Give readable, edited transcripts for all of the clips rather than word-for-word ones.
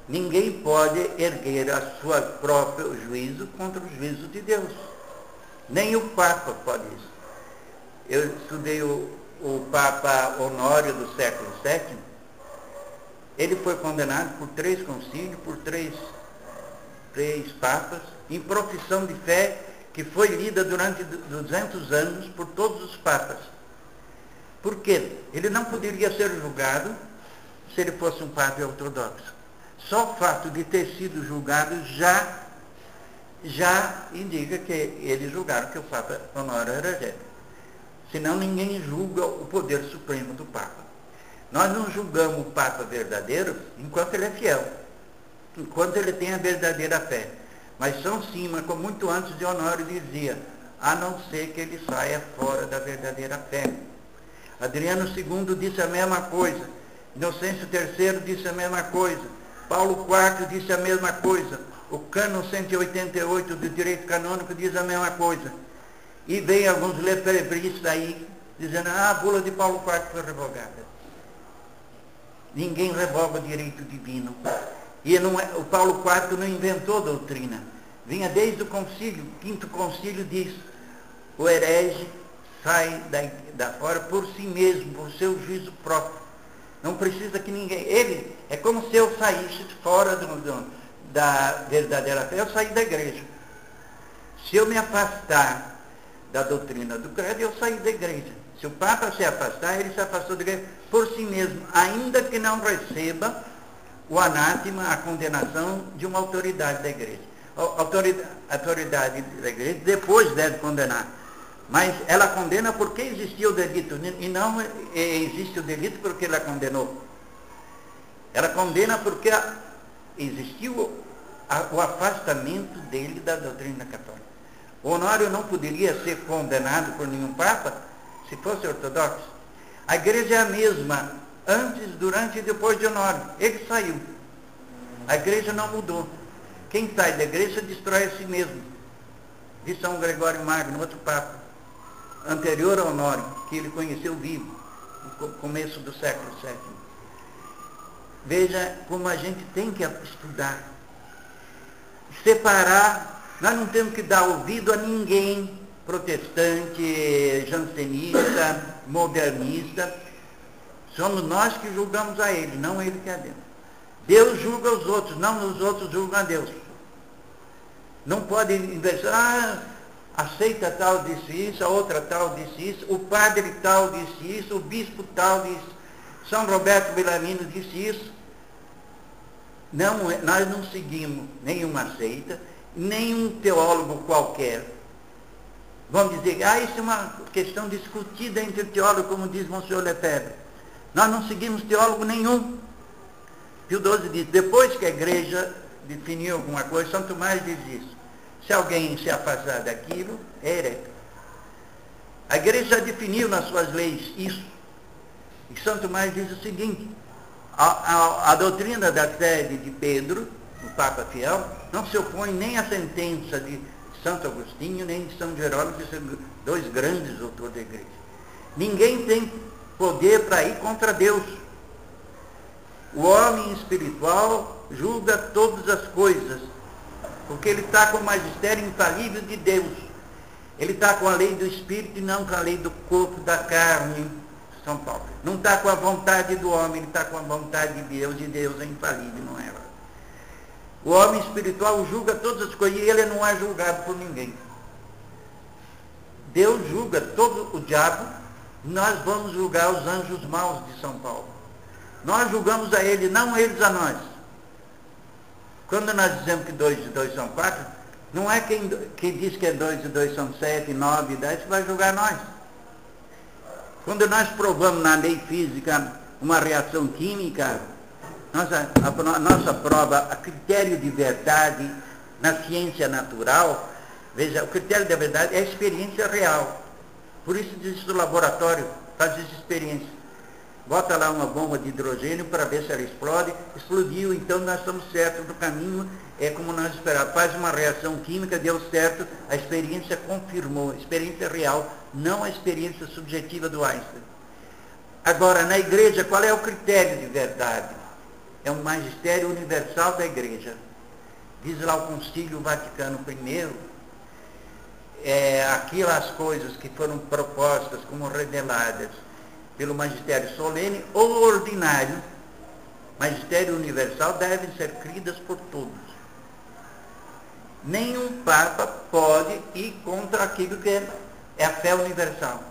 Ninguém pode erguer a sua próprio juízo contra o juízo de Deus. Nem o Papa pode isso. Eu estudei o Papa Honório do século VII. Ele foi condenado por 3 concílios, por três papas, em profissão de fé que foi lida durante 200 anos por todos os papas. Por quê? Ele não poderia ser julgado se ele fosse um papa ortodoxo. Só o fato de ter sido julgado já indica que eles julgaram que o Papa Honório era herege. Senão ninguém julga o poder supremo do Papa. Nós não julgamos o Papa verdadeiro enquanto ele é fiel, enquanto ele tem a verdadeira fé. Mas São Simas, como muito antes de Honório, dizia, a não ser que ele saia fora da verdadeira fé. Adriano II disse a mesma coisa, Inocêncio III disse a mesma coisa, Paulo IV disse a mesma coisa, o Cânon 188 do direito canônico diz a mesma coisa. E vem alguns lefebristas aí dizendo, a bula de Paulo IV foi revogada. Ninguém revoga o direito divino. E o Paulo IV não inventou a doutrina. Vinha desde o concílio, o 5º concílio diz, o herege sai da fora por si mesmo, por seu juízo próprio. Não precisa que ninguém... Ele é como se eu saísse fora da verdadeira fé, eu saí da igreja. Se eu me afastar da doutrina do credo, eu saí da igreja. Se o Papa se afastar, ele se afastou da igreja por si mesmo, ainda que não receba o anátema, a condenação de uma autoridade da igreja. A autoridade da igreja depois deve condenar. Mas ela condena porque existia o delito, e não existe o delito porque ela condenou. Ela condena porque existiu o afastamento dele da doutrina católica. O Honório não poderia ser condenado por nenhum Papa se fosse ortodoxo. A igreja é a mesma, antes, durante e depois de Honório. Ele saiu. A igreja não mudou. Quem sai da igreja destrói a si mesmo. De São Gregório Magno, outro Papa, anterior a Honório, que ele conheceu vivo, no começo do século VII. Veja como a gente tem que estudar. Separar. Nós não temos que dar ouvido a ninguém, protestante, jansenista, modernista. Somos nós que julgamos a ele, não ele que é Deus. Deus julga os outros, não os outros julgam a Deus. Não pode inventar, aceita tal disse isso, a outra tal disse isso, o padre tal disse isso, o bispo tal disse, São Roberto Bellarmino disse isso. Não, nós não seguimos nenhuma seita, nenhum teólogo qualquer. Vamos dizer, isso é uma questão discutida entre teólogos, como diz Monsenhor Lefebvre. Nós não seguimos teólogo nenhum. Pio XII diz, depois que a igreja definiu alguma coisa, São Tomás diz isso. Se alguém se afastar daquilo, é herege. A igreja já definiu nas suas leis isso. E São Tomás diz o seguinte, a doutrina da sede de Pedro, o Papa fiel, não se opõe nem à sentença de Santo Agostinho, nem de São Jerônimo, que são 2 grandes autores da igreja. Ninguém tem poder para ir contra Deus. O homem espiritual julga todas as coisas, porque ele está com o magistério infalível de Deus. Ele está com a lei do Espírito e não com a lei do corpo, da carne, São Paulo. Não está com a vontade do homem, ele está com a vontade de Deus, e Deus é infalível, não é? O homem espiritual julga todas as coisas, e ele não é julgado por ninguém. Deus julga todo o diabo, nós vamos julgar os anjos maus de São Paulo. Nós julgamos a ele, não eles a nós. Quando nós dizemos que 2 e 2 são 4, não é quem diz que 2 e 2 são 7, 9 e 10 que vai julgar nós. Quando nós provamos na lei física uma reação química, a nossa prova, a critério de verdade na ciência natural, veja, o critério da verdade é a experiência real. Por isso existe o laboratório, faz essa experiência. Bota lá uma bomba de hidrogênio para ver se ela explode. Explodiu, então nós estamos certos no caminho, é como nós esperávamos. Faz uma reação química, deu certo, a experiência confirmou, a experiência real, não a experiência subjetiva do Einstein. Agora, na igreja, qual é o critério de verdade? é um magistério universal da Igreja. Diz lá o Concílio Vaticano I, aquelas coisas que foram propostas como reveladas pelo magistério solene ou ordinário, magistério universal, devem ser cridas por todos. Nenhum Papa pode ir contra aquilo que é a fé universal.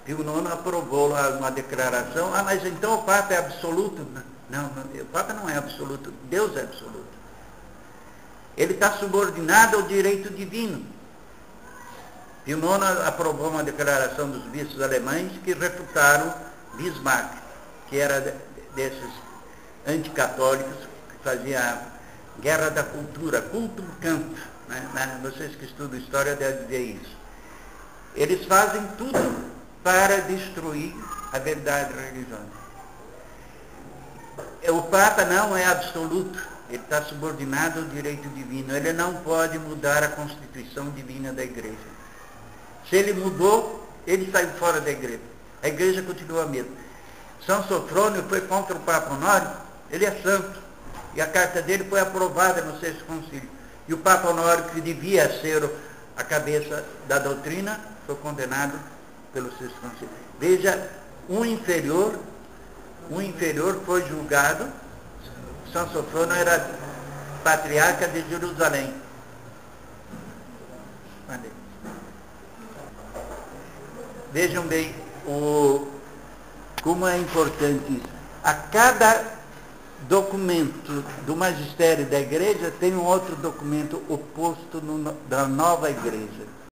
Pio IX aprovou lá uma declaração, mas então o Papa é absoluto? Não, o Papa não é absoluto, Deus é absoluto. Ele está subordinado ao direito divino. Pio IX aprovou uma declaração dos bispos alemães que refutaram Bismarck, que era desses anticatólicos que fazia guerra da cultura, culto do canto, né? Vocês que estudam história devem ver isso. Eles fazem tudo para destruir a verdade religiosa. O Papa não é absoluto, ele está subordinado ao direito divino, ele não pode mudar a constituição divina da Igreja. Se ele mudou, ele saiu fora da Igreja. A Igreja continua a mesma. São Sofrônio foi contra o Papa Honório, ele é santo. E a carta dele foi aprovada no Sexto Concílio. E o Papa Honório, que devia ser a cabeça da doutrina, foi condenado pelo Sexto Concílio. Veja, um inferior foi julgado. São Sofrônio era patriarca de Jerusalém. Vejam bem como é importante isso. A cada documento do magistério da Igreja tem um outro documento oposto da nova Igreja.